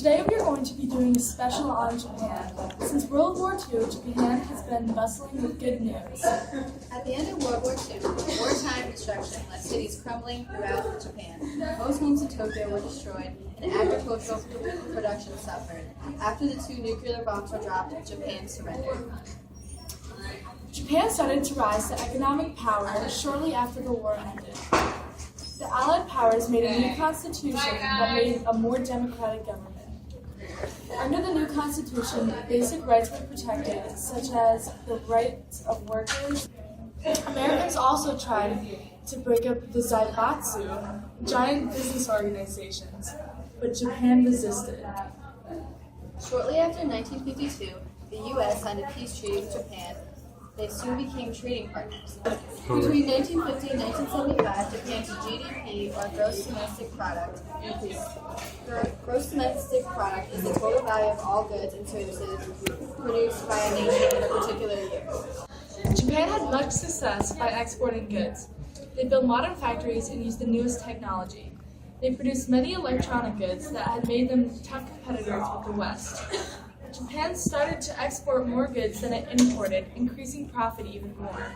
Today we are going to be doing a special on Japan. Since World War II, Japan has been bustling with good news. At the end of World War II, wartime destruction left cities crumbling throughout Japan. Most homes in Tokyo were destroyed, and agricultural production suffered. After the two nuclear bombs were dropped, Japan surrendered. Japan started to rise to economic power shortly after the war ended. The Allied powers made a new constitution that made a more democratic government. Under the new constitution, basic rights were protected, such as the rights of workers. Americans also tried to break up the Zaibatsu, giant business organizations, but Japan resisted. Shortly after 1952, the U.S. signed a peace treaty with Japan. They soon became trading partners. Between 1950 and 1975, Japan's GDP, or gross domestic product, increased. Gross domestic product is the total value of all goods and services produced by a nation in a particular year. Japan had much success by exporting goods. They built modern factories and used the newest technology. They produced many electronic goods that had made them tough competitors with the West. Japan started to export more goods than it imported, increasing profit even more.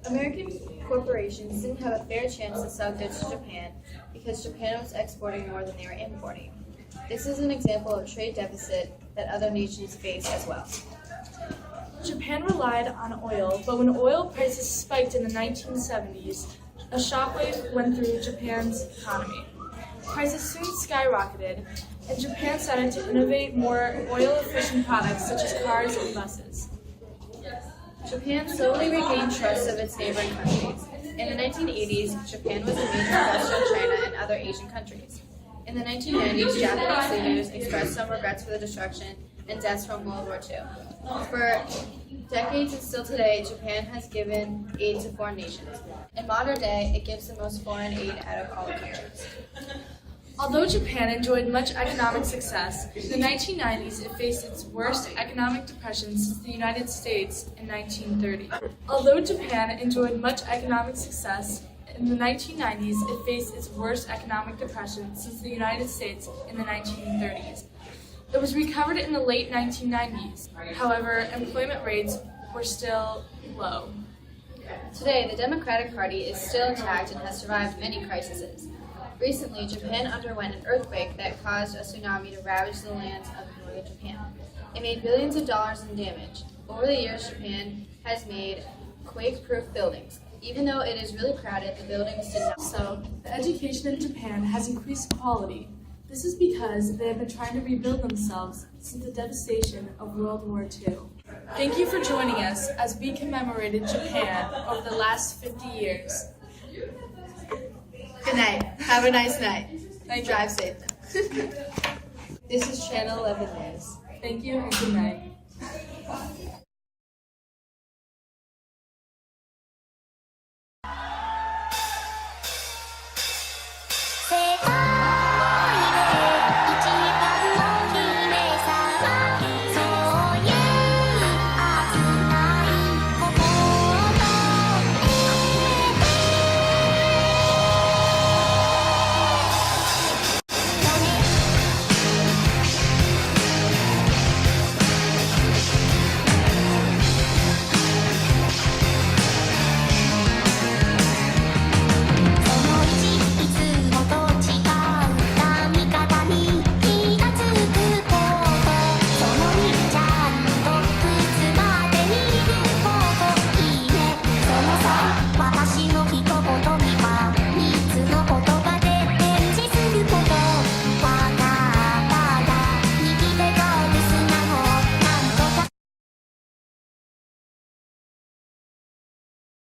American corporations didn't have a fair chance to sell goods to Japan because Japan was exporting more than they were importing. This is an example of trade deficit that other nations face as well. Japan relied on oil, but when oil prices spiked in the 1970s, a shockwave went through Japan's economy. Prices soon skyrocketed, and Japan started to innovate more oil-efficient products such as cars and buses. Japan slowly regained trust of its neighboring countries. In the 1980s, Japan was a major investor in China and other Asian countries. In the 1990s, Japanese leaders expressed some regrets for the destruction and deaths from World War II. For decades and still today, Japan has given aid to foreign nations. In modern day, it gives the most foreign aid out of all countries. Although Japan enjoyed much economic success, in the 1990s it faced its worst economic depression since the United States in 1930. Although Japan enjoyed much economic success, in the 1990s it faced its worst economic depression since the United States in the 1930s. It was recovered in the late 1990s. However, employment rates were still low. Today, the Democratic Party is still intact and has survived many crises. Recently, Japan underwent an earthquake that caused a tsunami to ravage the lands of northern Japan. It made billions of dollars in damage. Over the years, Japan has made quake-proof buildings. Even though it is really crowded, the buildings did not. So, the education in Japan has increased quality. This is because they have been trying to rebuild themselves since the devastation of World War II. Thank you for joining us as we commemorated Japan over the last 50 years. Good night. Have a nice night. Drive safe. This This is Channel 11 News. Thank you and good night.